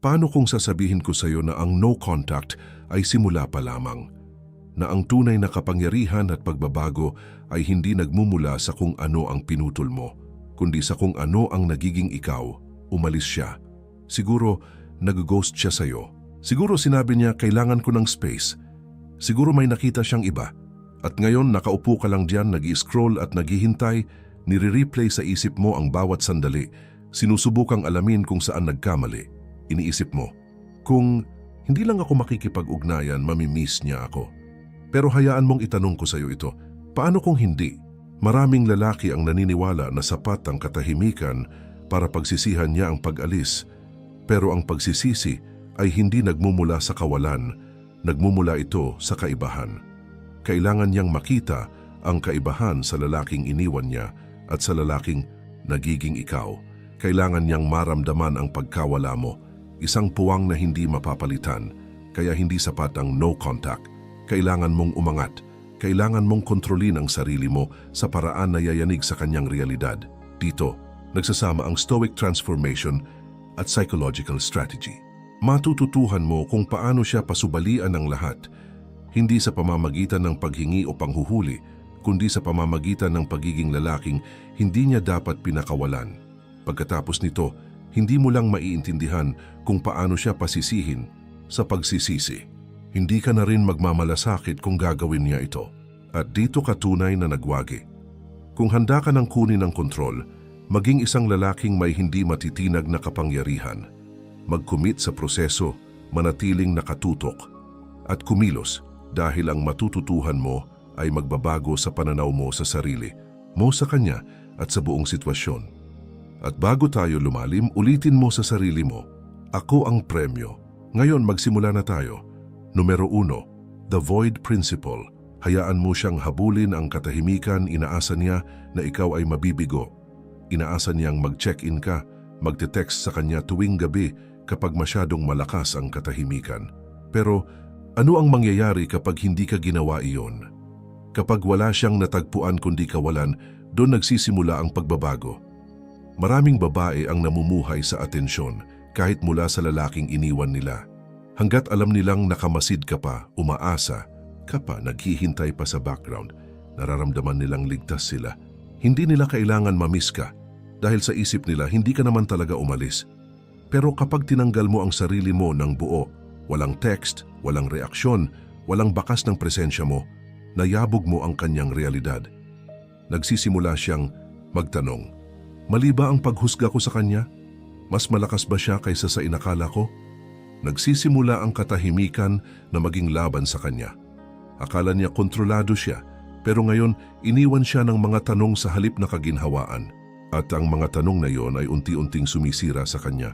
Paano kung sasabihin ko sa iyo na ang no contact ay simula pa lamang? Na ang tunay na kapangyarihan at pagbabago ay hindi nagmumula sa kung ano ang pinutol mo, kundi sa kung ano ang nagiging ikaw. Umalis siya. Siguro nag-ghost siya sa iyo. Siguro sinabi niya kailangan ko ng space. Siguro may nakita siyang iba. At ngayon nakaupo ka lang diyan, nag-i-scroll at naghihintay, nire-replay sa isip mo ang bawat sandali, sinusubukang alamin kung saan nagkamali. Iniisip mo, kung hindi lang ako makikipag-ugnayan, mamimiss niya ako. Pero hayaan mong itanong ko sa iyo ito, paano kung hindi? Maraming lalaki ang naniniwala na sapat ang katahimikan para pagsisihan niya ang pag-alis. Pero ang pagsisisi ay hindi nagmumula sa kawalan, nagmumula ito sa kaibahan. Kailangan niyang makita ang kaibahan sa lalaking iniwan niya at sa lalaking nagiging ikaw. Kailangan niyang maramdaman ang pagkawala mo, isang puwang na hindi mapapalitan, kaya hindi sapat ang no contact. Kailangan mong umangat, kailangan mong kontrolin ang sarili mo sa paraan na yayanig sa kanyang realidad. Dito, nagsasama ang Stoic transformation at psychological strategy. Matututuhan mo kung paano siya pasubalian ng lahat, hindi sa pamamagitan ng paghingi o panghuhuli, kundi sa pamamagitan ng pagiging lalaking hindi niya dapat pinakawalan. Pagkatapos nito, hindi mo lang maiintindihan kung paano siya pasisihin sa pagsisisi. Hindi ka na rin magmamalasakit kung gagawin niya ito. At dito ka tunay na nagwagi. Kung handa ka ng kunin ang kontrol, maging isang lalaking may hindi matitinag na kapangyarihan. Mag-commit sa proseso, manatiling nakatutok, at kumilos dahil ang matututuhan mo ay magbabago sa pananaw mo sa sarili, mo sa kanya at sa buong sitwasyon. At bago tayo lumalim, ulitin mo sa sarili mo, ako ang premyo. Ngayon magsimula na tayo. Numero 1, the void principle. Hayaan mo siyang habulin ang katahimikan, inaasa niya na ikaw ay mabibigo. Inaasa niyang mag-check-in ka, magte-text sa kanya tuwing gabi kapag masyadong malakas ang katahimikan. Pero ano ang mangyayari kapag hindi ka ginawa iyon? Kapag wala siyang natagpuan kundi kawalan, doon nagsisimula ang pagbabago. Maraming babae ang namumuhay sa atensyon kahit mula sa lalaking iniwan nila. Hanggat alam nilang nakamasid ka pa, umaasa ka pa, naghihintay pa sa background, nararamdaman nilang ligtas sila. Hindi nila kailangan mamiss ka dahil sa isip nila hindi ka naman talaga umalis. Pero kapag tinanggal mo ang sarili mo ng buo, walang text, walang reaksyon, walang bakas ng presensya mo, nayabog mo ang kanyang realidad. Nagsisimula siyang magtanong, mali ba ang paghusga ko sa kanya? Mas malakas ba siya kaysa sa inakala ko? Nagsisimula ang katahimikan na maging laban sa kanya. Akala niya kontrolado siya, pero ngayon iniwan siya ng mga tanong sa halip na kaginhawaan. At ang mga tanong na iyon ay unti-unting sumisira sa kanya.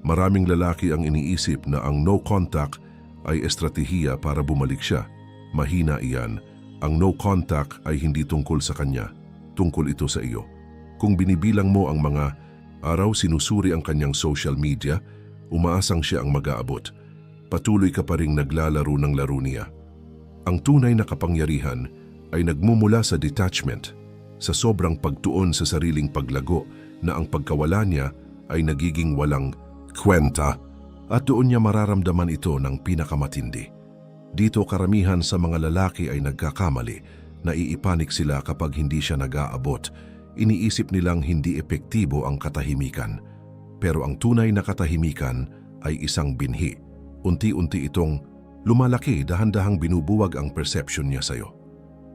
Maraming lalaki ang iniisip na ang no contact ay estratehiya para bumalik siya. Mahina iyan. Ang no contact ay hindi tungkol sa kanya. Tungkol ito sa iyo. Kung binibilang mo ang mga araw sinusuri ang kanyang social media, umaasang siya ang mag-aabot. Patuloy ka pa ring naglalaro ng laro niya. Ang tunay na kapangyarihan ay nagmumula sa detachment, sa sobrang pagtuon sa sariling paglago na ang pagkawala niya ay nagiging walang kwenta at doon niya mararamdaman ito ng pinakamatindi. Dito karamihan sa mga lalaki ay nagkakamali, naiipanik sila kapag hindi siya nag-aabot. Iniisip nilang hindi epektibo ang katahimikan. Pero ang tunay na katahimikan ay isang binhi. Unti-unti itong lumalaki, dahan-dahang binubuwag ang perception niya sa'yo.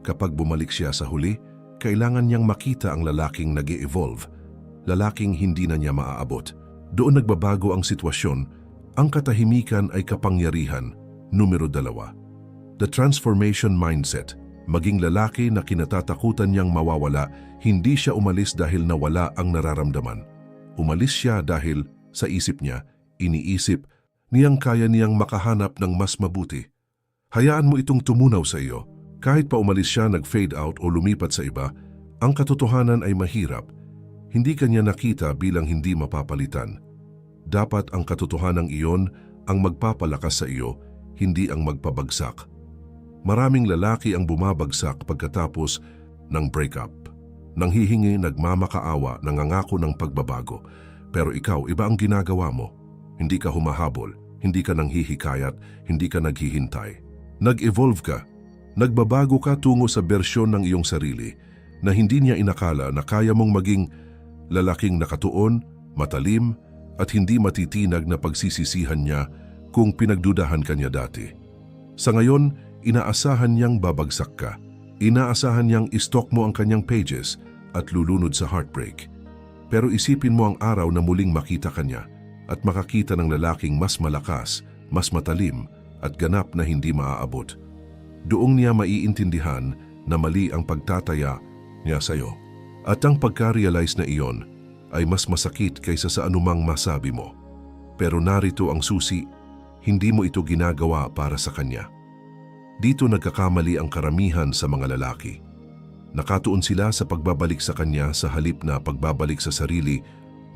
Kapag bumalik siya sa huli, kailangan niyang makita ang lalaking nag-e-evolve, lalaking hindi na niya maaabot. Doon nagbabago ang sitwasyon, ang katahimikan ay kapangyarihan. Numero 2, the transformation mindset. Maging lalaki na kinatatakutan niyang mawawala, hindi siya umalis dahil nawala ang nararamdaman. Umalis siya dahil sa isip niya, iniisip niyang kaya niyang makahanap ng mas mabuti. Hayaan mo itong tumunaw sa iyo. Kahit pa umalis siya, nag-fade out o lumipat sa iba, ang katotohanan ay mahirap. Hindi kanya nakita bilang hindi mapapalitan. Dapat ang katotohanang iyon ang magpapalakas sa iyo, hindi ang magpabagsak. Maraming lalaki ang bumabagsak pagkatapos ng breakup. Nanghihingi, nagmamakaawa, nangangako ng pagbabago. Pero ikaw, iba ang ginagawa mo. Hindi ka humahabol, hindi ka nanghihikayat, hindi ka naghihintay. Nag-evolve ka. Nagbabago ka tungo sa bersyon ng iyong sarili na hindi niya inakala na kaya mong maging lalaking nakatuon, matalim, at hindi matitinag na pagsisisihan niya kung pinagdudahan ka niya dati. Sa ngayon, inaasahan niyang babagsak ka. Inaasahan niyang istok mo ang kanyang pages at lulunod sa heartbreak. Pero isipin mo ang araw na muling makita ka niya at makakita ng lalaking mas malakas, mas matalim at ganap na hindi maaabot. Doong niya maiintindihan na mali ang pagtataya niya sa iyo. At ang pagka-realize na iyon ay mas masakit kaysa sa anumang masabi mo. Pero narito ang susi, hindi mo ito ginagawa para sa kanya. Dito nagkakamali ang karamihan sa mga lalaki. Nakatuon sila sa pagbabalik sa kanya sa halip na pagbabalik sa sarili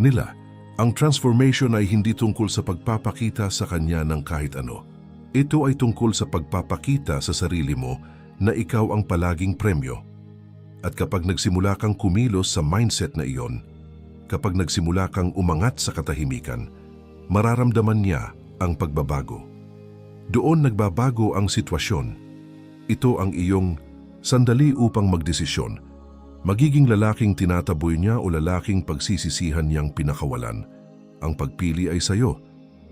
nila. Ang transformation ay hindi tungkol sa pagpapakita sa kanya ng kahit ano. Ito ay tungkol sa pagpapakita sa sarili mo na ikaw ang palaging premyo. At kapag nagsimula kang kumilos sa mindset na iyon, kapag nagsimula kang umangat sa katahimikan, mararamdaman niya ang pagbabago. Doon nagbabago ang sitwasyon. Ito ang iyong sandali upang magdesisyon. Magiging lalaking tinataboy niya o lalaking pagsisisihan niyang pinakawalan. Ang pagpili ay sayo.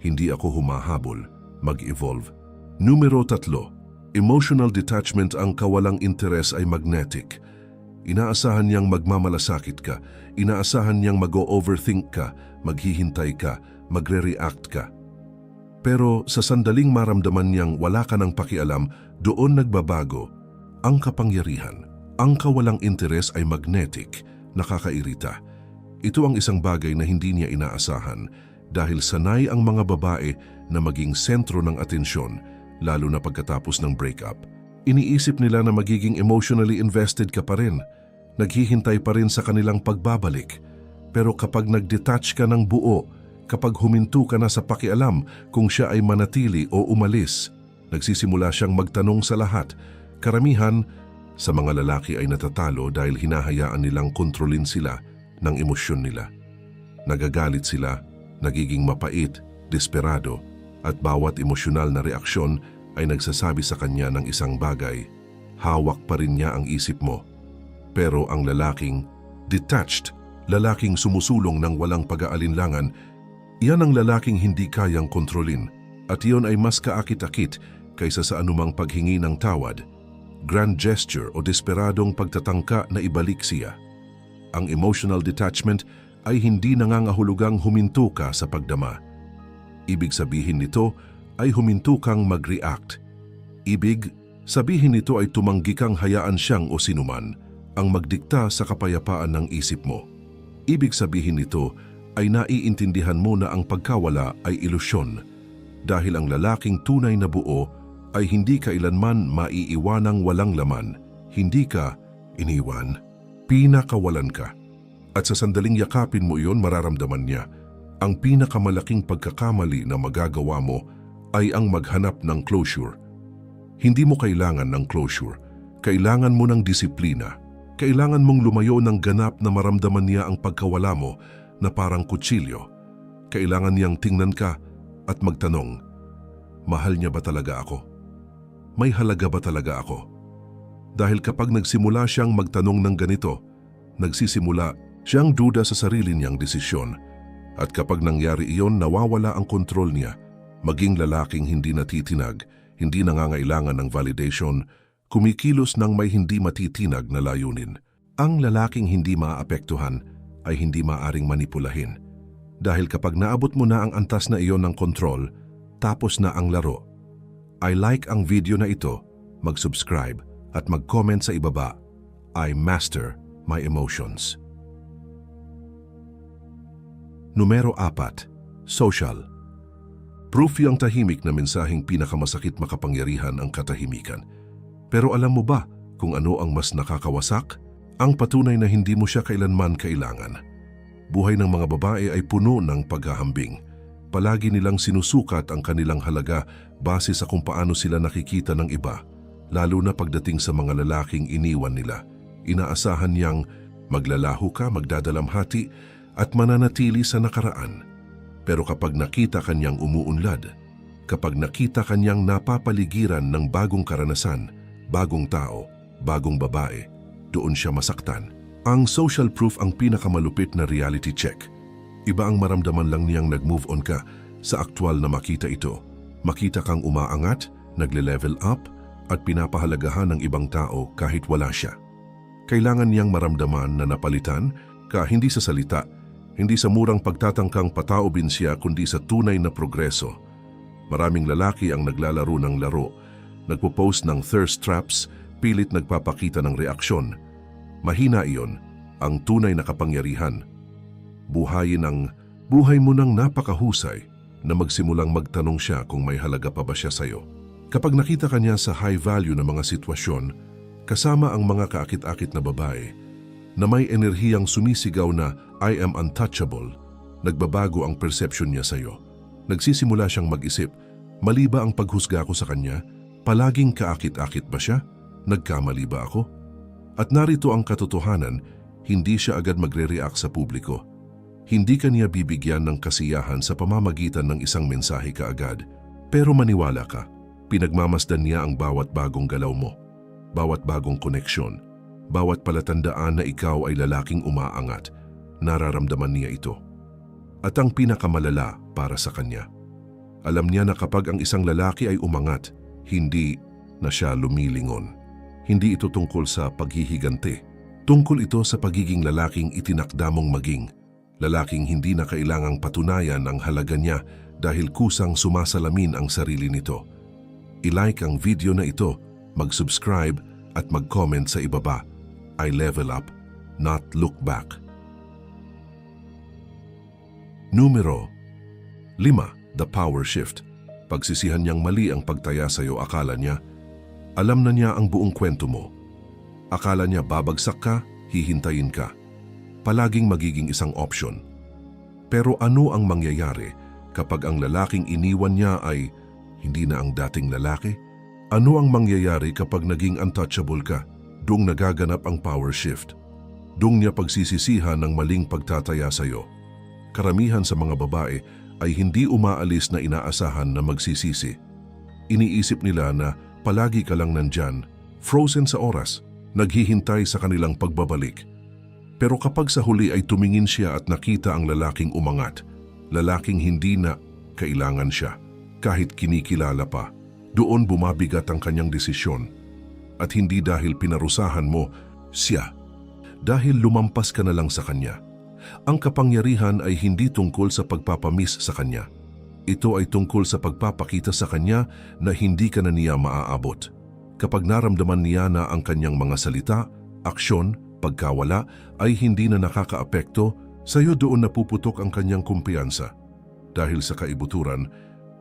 Hindi ako humahabol. Mag-evolve. Numero 3. Emotional detachment. Ang kawalang interes ay magnetic. Inaasahan niyang magmamalasakit ka. Inaasahan niyang mag-overthink ka, maghihintay ka, magre-react ka. Pero sa sandaling maramdaman niyang wala ka ng pakialam, doon nagbabago ang kapangyarihan. Ang kawalang interes ay magnetic, nakakairita. Ito ang isang bagay na hindi niya inaasahan dahil sanay ang mga babae na maging sentro ng atensyon, lalo na pagkatapos ng breakup. Iniisip nila na magiging emotionally invested ka pa rin, naghihintay pa rin sa kanilang pagbabalik. Pero kapag nag-detach ka ng buo, kapag huminto ka na sa pakialam kung siya ay manatili o umalis, nagsisimula siyang magtanong sa lahat. Karamihan sa mga lalaki ay natatalo dahil hinahayaan nilang kontrolin sila ng emosyon nila. Nagagalit sila, nagiging mapait, desperado, at bawat emosyonal na reaksyon ay nagsasabi sa kanya ng isang bagay. Hawak pa rin niya ang isip mo. Pero ang lalaking detached, lalaking sumusulong ng walang pag-aalinlangan, iyan ang lalaking hindi kayang kontrolin at iyon ay mas kaakit-akit kaysa sa anumang paghingi ng tawad, grand gesture o desperadong pagtatangka na ibalik siya. Ang emotional detachment ay hindi nangangahulugang huminto ka sa pagdama. Ibig sabihin nito ay huminto kang mag-react. Ibig sabihin nito ay tumanggi kang hayaan siyang o sinuman ang magdikta sa kapayapaan ng isip mo. Ibig sabihin nito ay naiintindihan mo na ang pagkawala ay ilusyon dahil ang lalaking tunay na buo ay hindi kailanman maiiwanang walang laman. Hindi ka iniwan, pinakawalan ka. At sa sandaling yakapin mo iyon, mararamdaman niya ang pinakamalaking pagkakamali na magagawa mo ay ang maghanap ng closure. Hindi mo kailangan ng closure. Kailangan mo ng disiplina. Kailangan mong lumayo ng ganap na maramdaman niya ang pagkawala mo na parang kutsilyo. Kailangan niyang tingnan ka at magtanong, mahal niya ba talaga ako? May halaga ba talaga ako? Dahil kapag nagsimula siyang magtanong ng ganito, nagsisimula siyang duda sa sarili niyang desisyon. At kapag nangyari iyon, nawawala ang kontrol niya. Maging lalaking hindi natitinag, hindi nangangailangan ng validation, kumikilos ng may hindi matitinag na layunin. Ang lalaking hindi maaapektuhan ay hindi maaring manipulahin. Dahil kapag naabot mo na ang antas na iyon ng kontrol, tapos na ang laro. I like ang video na ito, mag-subscribe at mag-comment sa ibaba. I master my emotions. Numero 4. Social. Proof yung tahimik na mensaheng pinakamasakit makapangyarihan ang katahimikan. Pero alam mo ba kung ano ang mas nakakawasak? Ang patunay na hindi mo siya kailanman kailangan. Buhay ng mga babae ay puno ng paghahambing. Palagi nilang sinusukat ang kanilang halaga base sa kung paano sila nakikita ng iba, lalo na pagdating sa mga lalaking iniwan nila. Inaasahan niyang maglalaho ka, magdadalamhati at mananatili sa nakaraan. Pero kapag nakita kanyang umuunlad, kapag nakita kanyang napapaligiran ng bagong karanasan, bagong tao, bagong babae, doon siya masaktan. Ang social proof ang pinakamalupit na reality check. Iba ang maramdaman lang niyang nag-move on ka sa aktwal na makita ito. Makita kang umaangat, nagle-level up, at pinapahalagahan ng ibang tao kahit wala siya. Kailangan niyang maramdaman na napalitan ka hindi sa salita, hindi sa murang pagtatangkang pataobin siya kundi sa tunay na progreso. Maraming lalaki ang naglalaro ng laro, nagpo-post ng thirst traps, pilit nagpapakita ng reaksyon. Mahina iyon, ang tunay na kapangyarihan. Buhay mo ng napakahusay na magsimulang magtanong siya kung may halaga pa ba siya sa'yo. Kapag nakita ka niya sa high value na mga sitwasyon, kasama ang mga kaakit-akit na babae, na may enerhiyang sumisigaw na I am untouchable, nagbabago ang perception niya sa'yo. Nagsisimula siyang mag-isip, mali ba ang paghusga ko sa kanya? Palaging kaakit-akit ba siya? Nagkamali ba ako? At narito ang katotohanan, hindi siya agad magre-react sa publiko. Hindi ka niya bibigyan ng kasiyahan sa pamamagitan ng isang mensahe kaagad. Pero maniwala ka, pinagmamasdan niya ang bawat bagong galaw mo, bawat bagong koneksyon, bawat palatandaan na ikaw ay lalaking umaangat. Nararamdaman niya ito. At ang pinakamalala para sa kanya, alam niya na kapag ang isang lalaki ay umangat, hindi na siya lumilingon. Hindi ito tungkol sa paghihiganti. Tungkol ito sa pagiging lalaking itinakda mong maging. Lalaking hindi na kailangang patunayan ang halaga niya dahil kusang sumasalamin ang sarili nito. I-like ang video na ito, mag-subscribe at mag-comment sa ibaba. I level up, not look back. Numero 5. The power shift. Pagsisihan niyang mali ang pagtaya sa'yo, akala niya alam na niya ang buong kwento mo. Akala niya babagsak ka, hihintayin ka. Palaging magiging isang option. Pero ano ang mangyayari kapag ang lalaking iniwan niya ay hindi na ang dating lalaki? Ano ang mangyayari kapag naging untouchable ka? Doong nagaganap ang power shift. Doong niya pagsisisihan ng maling pagtataya sa'yo. Karamihan sa mga babae ay hindi umaalis na inaasahan na magsisisi. Iniisip nila na palagi ka lang nandyan, frozen sa oras, naghihintay sa kanilang pagbabalik. Pero kapag sa huli ay tumingin siya at nakita ang lalaking umangat, lalaking hindi na kailangan siya, kahit kinikilala pa, doon bumabigat ang kanyang desisyon. At hindi dahil pinarusahan mo siya, dahil lumampas ka na lang sa kanya. Ang kapangyarihan ay hindi tungkol sa pagpapamiss sa kanya. Ito ay tungkol sa pagpapakita sa kanya na hindi ka na niya maaabot. Kapag naramdaman niya na ang kanyang mga salita, aksyon, pagkawala ay hindi na nakakaapekto, sa'yo doon napuputok ang kanyang kumpiyansa. Dahil sa kaibuturan,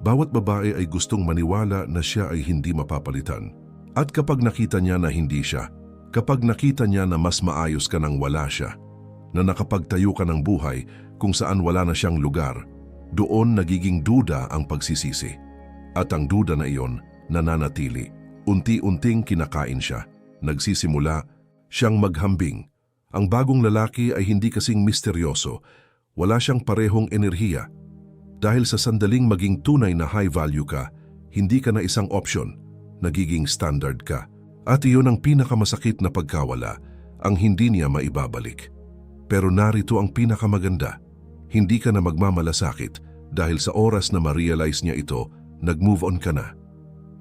bawat babae ay gustong maniwala na siya ay hindi mapapalitan. At kapag nakita niya na hindi siya, kapag nakita niya na mas maayos ka nang wala siya, na nakapagtayo ka ng buhay kung saan wala na siyang lugar, doon nagiging duda ang pagsisisi. At ang duda na iyon nananatili. Unti-unting kinakain siya. Nagsisimula siyang maghambing. Ang bagong lalaki ay hindi kasing misteryoso. Wala siyang parehong enerhiya. Dahil sa sandaling maging tunay na high value ka, hindi ka na isang option. Nagiging standard ka. At iyon ang pinakamasakit na pagkawala, ang hindi niya maibabalik. Pero narito ang pinakamaganda. Hindi ka na magmamalasakit dahil sa oras na ma-realize niya ito, nag-move on ka na.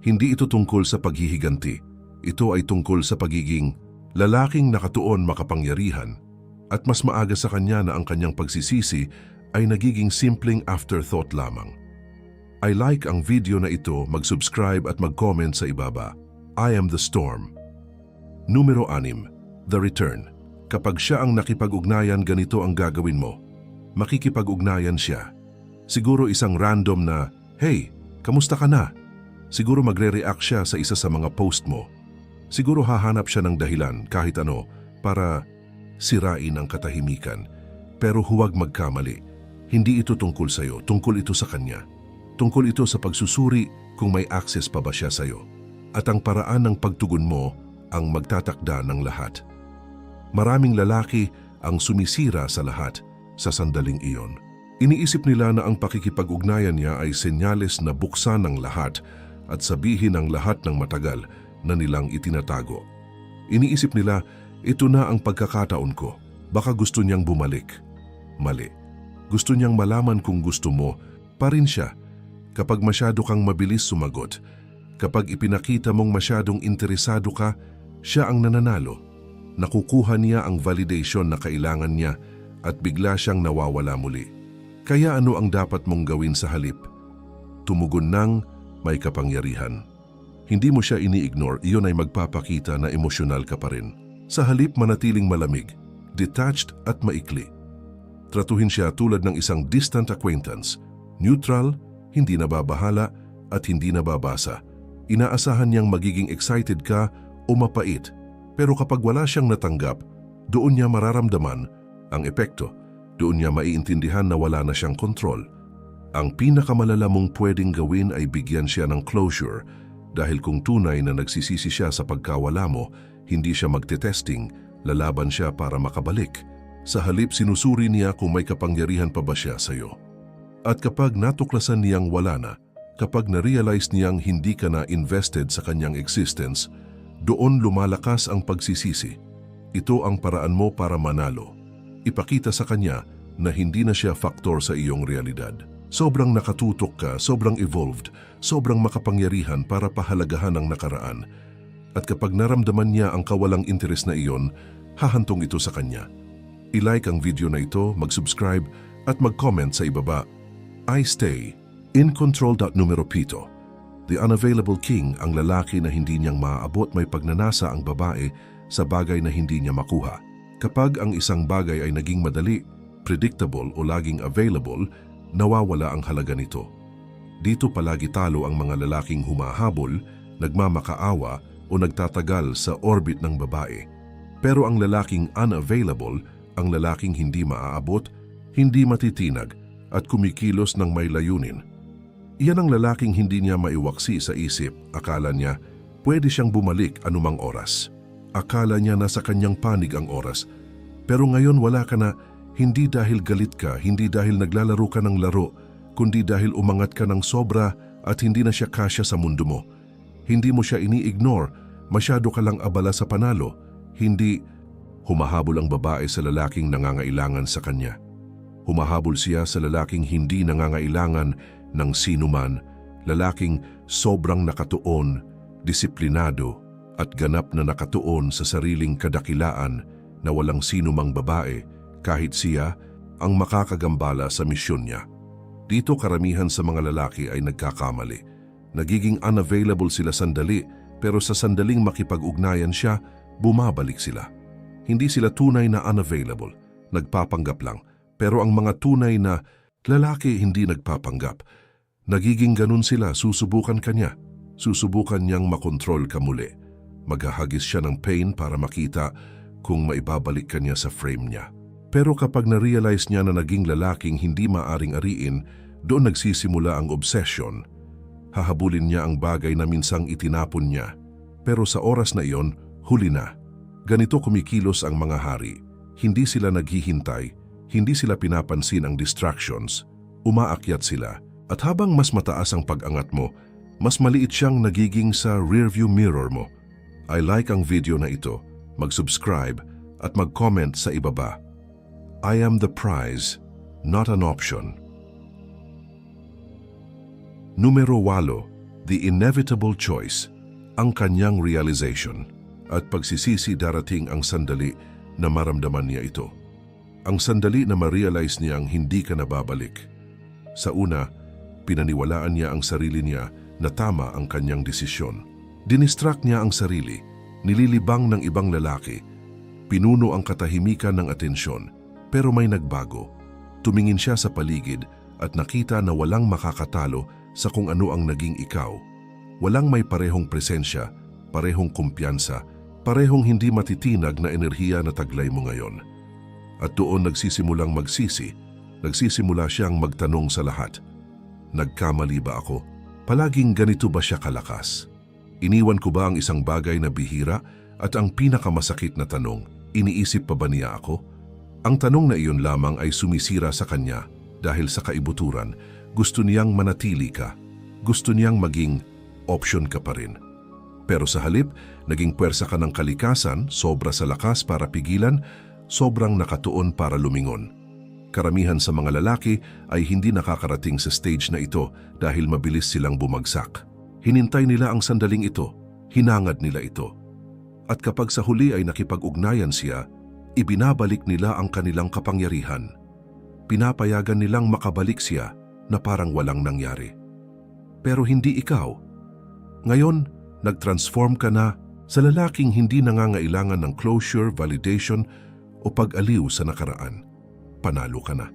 Hindi ito tungkol sa paghihiganti. Ito ay tungkol sa pagiging lalaking nakatuon makapangyarihan at mas maaga sa kanya na ang kanyang pagsisisi ay nagiging simpleng afterthought lamang. I like ang video na ito, mag-subscribe at mag-comment sa ibaba. I am the storm. Numero 6. The return. Kapag siya ang nakipag-ugnayan, ganito ang gagawin mo. Makikipag-ugnayan siya. Siguro isang random na, "Hey, kamusta ka na?" Siguro magre-react siya sa isa sa mga post mo. Siguro hahanap siya ng dahilan kahit ano para sirain ang katahimikan. Pero huwag magkamali. Hindi ito tungkol sa'yo, tungkol ito sa kanya. Tungkol ito sa pagsusuri kung may access pa ba siya sa'yo. At ang paraan ng pagtugon mo ang magtatakda ng lahat. Maraming lalaki ang sumisira sa lahat sa sandaling iyon. Iniisip nila na ang pakikipag-ugnayan niya ay senyales na buksan ang lahat at sabihin ang lahat ng matagal na nilang itinatago. Iniisip nila, ito na ang pagkakataon ko. Baka gusto niyang bumalik. Mali. Gusto niyang malaman kung gusto mo pa rin siya. Kapag masyado kang mabilis sumagot, kapag ipinakita mong masyadong interesado ka, siya ang nananalo. Nakukuha niya ang validation na kailangan niya at bigla siyang nawawala muli. Kaya ano ang dapat mong gawin sa halip? Tumugon ng may kapangyarihan. Hindi mo siya ini-ignore, iyon ay magpapakita na emosyonal ka pa rin. Sa halip manatiling malamig, detached at maikli. Tratuhin siya tulad ng isang distant acquaintance, neutral, hindi nababahala at hindi nababasa. Inaasahan niyang magiging excited ka o mapait, pero kapag wala siyang natanggap, doon niya mararamdaman ang epekto. Doon niya maiintindihan na wala na siyang kontrol. Ang pinakamalala mong pwedeng gawin ay bigyan siya ng closure dahil kung tunay na nagsisisi siya sa pagkawala mo, hindi siya magte-testing, lalaban siya para makabalik. Sa halip sinusuri niya kung may kapangyarihan pa ba siya sa iyo. At kapag natuklasan niyang wala na, kapag na-realize niyang hindi ka na invested sa kanyang existence, doon lumalakas ang pagsisisi. Ito ang paraan mo para manalo. Ipakita sa kanya na hindi na siya faktor sa iyong realidad. Sobrang nakatutok ka, sobrang evolved, sobrang makapangyarihan para pahalagahan ang nakaraan. At kapag naramdaman niya ang kawalang interes na iyon, hahantong ito sa kanya. I-like ang video na ito, mag-subscribe at mag-comment sa ibaba. I stay in control. Numero 7. The unavailable king, ang lalaki na hindi niyang maaabot, may pagnanasa ang babae sa bagay na hindi niya makuha. Kapag ang isang bagay ay naging madali, predictable o laging available, nawawala ang halaga nito. Dito palagi talo ang mga lalaking humahabol, nagmamakaawa o nagtatagal sa orbit ng babae. Pero ang lalaking unavailable, ang lalaking hindi maaabot, hindi matitinag at kumikilos ng may layunin. Iyan ang lalaking hindi niya maiwaksi sa isip. Akala niya pwede siyang bumalik anumang oras. Akala niya nasa kanyang panig ang oras. Pero ngayon wala ka na, hindi dahil galit ka, hindi dahil naglalaro ka ng laro, kundi dahil umangat ka ng sobra at hindi na siya kasya sa mundo mo. Hindi mo siya ini-ignore, masyado ka lang abala sa panalo. Hindi humahabol ang babae sa lalaking nangangailangan sa kanya. Humahabol siya sa lalaking hindi nangangailangan ng sinuman, lalaking sobrang nakatuon, disiplinado, at ganap na nakatuon sa sariling kadakilaan na walang sinumang babae, kahit siya, ang makakagambala sa misyon niya. Dito karamihan sa mga lalaki ay nagkakamali. Nagiging unavailable sila sandali, pero sa sandaling makipag-ugnayan siya, bumabalik sila. Hindi sila tunay na unavailable, nagpapanggap lang. Pero ang mga tunay na lalaki hindi nagpapanggap. Nagiging ganun sila, susubukan ka niya. Susubukan niyang makontrol ka muli. Maghahagis siya ng pain para makita kung maibabalik ka niya sa frame niya. Pero kapag na-realize niya na naging lalaking hindi maaring ariin, doon nagsisimula ang obsession. Hahabulin niya ang bagay na minsang itinapon niya. Pero sa oras na iyon, huli na. Ganito kumikilos ang mga hari. Hindi sila naghihintay, hindi sila pinapansin ang distractions. Umaakyat sila. At habang mas mataas ang pag-angat mo, mas maliit siyang nagiging sa rearview mirror mo. I like ang video na ito, mag-subscribe at mag-comment sa ibaba. I am the prize, not an option. Numero 8, the inevitable choice, ang kanyang realization. At pagsisisi darating ang sandali na maramdaman niya ito. Ang sandali na ma-realize niyang hindi ka nababalik. Sa una, pinaniwalaan niya ang sarili niya na tama ang kanyang desisyon. Dinistract niya ang sarili, nililibang ng ibang lalaki, pinuno ang katahimikan ng atensyon, pero may nagbago. Tumingin siya sa paligid at nakita na walang makakatalo sa kung ano ang naging ikaw. Walang may parehong presensya, parehong kumpiyansa, parehong hindi matitinag na enerhiya na taglay mo ngayon. At doon nagsisimulang magsisi, nagsisimula siyang magtanong sa lahat. Nagkamali ba ako? Palaging ganito ba siya kalakas? Iniwan ko ba ang isang bagay na bihira? At ang pinakamasakit na tanong, iniisip pa ba niya ako? Ang tanong na iyon lamang ay sumisira sa kanya. Dahil sa kaibuturan, gusto niyang manatili ka. Gusto niyang maging option ka pa rin. Pero sa halip, naging puwersa ka ng kalikasan, sobra sa lakas para pigilan, sobrang nakatuon para lumingon. Karamihan sa mga lalaki ay hindi nakakarating sa stage na ito dahil mabilis silang bumagsak. Hinintay nila ang sandaling ito, hinangad nila ito. At kapag sa huli ay nakipag-ugnayan siya, ibinabalik nila ang kanilang kapangyarihan. Pinapayagan nilang makabalik siya na parang walang nangyari. Pero hindi ikaw. Ngayon, nag-transform ka na sa lalaking hindi nangangailangan ng closure, validation o pag-aliw sa nakaraan. Panalo ka na.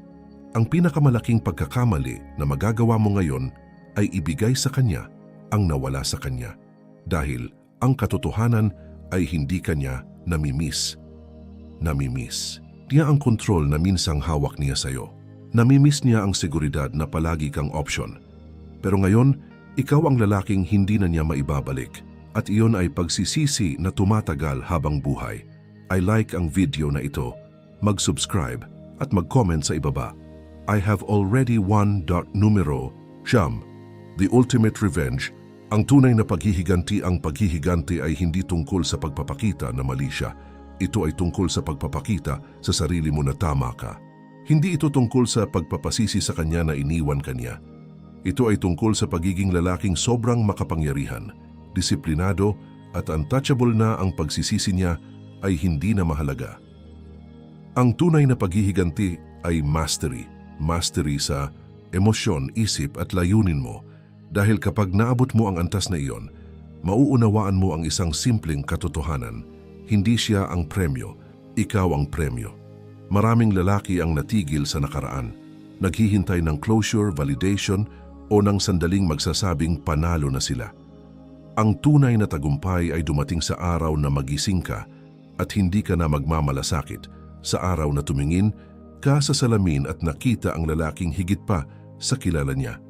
Ang pinakamalaking pagkakamali na magagawa mo ngayon ay ibigay sa kanya ang nawala sa kanya. Dahil ang katotohanan ay hindi kanya namimiss. Namimiss. Niya ang kontrol na minsang hawak niya sa'yo. Namimiss niya ang seguridad na palagi kang option. Pero ngayon, ikaw ang lalaking hindi na niya maibabalik. At iyon ay pagsisisi na tumatagal habang buhay. I like ang video na ito. Mag-subscribe at mag-comment sa ibaba. I have already won. Numero siyam. The ultimate revenge. Ang tunay na paghihiganti. Ang paghihiganti ay hindi tungkol sa pagpapakita na mali siya. Ito ay tungkol sa pagpapakita sa sarili mo na tama ka. Hindi ito tungkol sa pagpapasisi sa kanya na iniwan kanya. Ito ay tungkol sa pagiging lalaking sobrang makapangyarihan, disiplinado at untouchable na ang pagsisisi niya ay hindi na mahalaga. Ang tunay na paghihiganti ay mastery. Mastery sa emosyon, isip at layunin mo. Dahil kapag naabot mo ang antas na iyon, mauunawaan mo ang isang simpleng katotohanan. Hindi siya ang premyo, ikaw ang premyo. Maraming lalaki ang natigil sa nakaraan. Naghihintay ng closure, validation o ng sandaling magsasabing panalo na sila. Ang tunay na tagumpay ay dumating sa araw na magising ka at hindi ka na magmamalasakit. Sa araw na tumingin ka sa salamin at nakita ang lalaking higit pa sa kilala niya.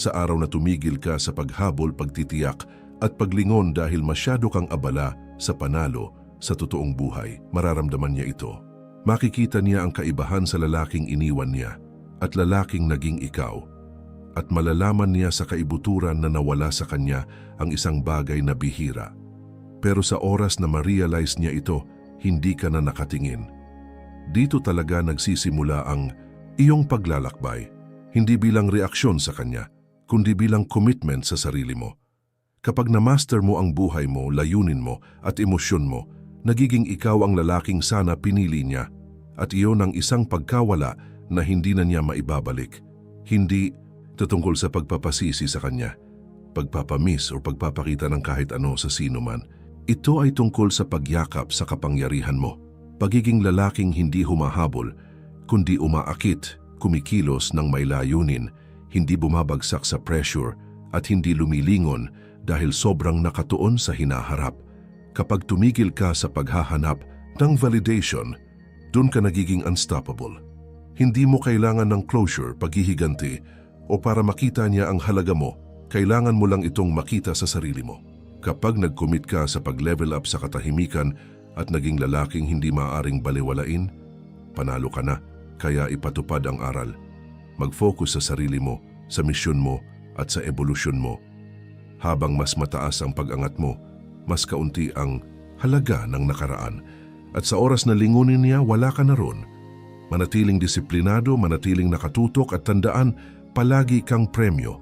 Sa araw na tumigil ka sa paghabol, pagtitiyak at paglingon dahil masyado kang abala sa panalo sa totoong buhay, mararamdaman niya ito. Makikita niya ang kaibahan sa lalaking iniwan niya at lalaking naging ikaw. At malalaman niya sa kaibuturan na nawala sa kanya ang isang bagay na bihira. Pero sa oras na ma-realize niya ito, hindi ka na nakatingin. Dito talaga nagsisimula ang iyong paglalakbay, hindi bilang reaksyon sa kanya, kundi bilang commitment sa sarili mo. Kapag na-master mo ang buhay mo, layunin mo at emosyon mo, nagiging ikaw ang lalaking sana pinili niya at iyon ang isang pagkawala na hindi na niya maibabalik. Hindi tungkol sa pagpapasisi sa kanya, pagpapamiss o pagpapakita ng kahit ano sa sino man. Ito ay tungkol sa pagyakap sa kapangyarihan mo. Pagiging lalaking hindi humahabol, kundi umaakit, kumikilos ng may layunin, hindi bumabagsak sa pressure at hindi lumilingon dahil sobrang nakatuon sa hinaharap. Kapag tumigil ka sa paghahanap ng validation, dun ka nagiging unstoppable. Hindi mo kailangan ng closure, paghihiganti, o para makita niya ang halaga mo, kailangan mo lang itong makita sa sarili mo. Kapag nag-commit ka sa pag-level up sa katahimikan at naging lalaking hindi maaaring baliwalain, panalo ka na, kaya ipatupad ang aral. Mag-focus sa sarili mo, sa misyon mo at sa evolusyon mo. Habang mas mataas ang pag-angat mo, mas kaunti ang halaga ng nakaraan. At sa oras na lingunin niya, wala ka na ron. Manatiling disiplinado, manatiling nakatutok at tandaan, palagi kang premyo.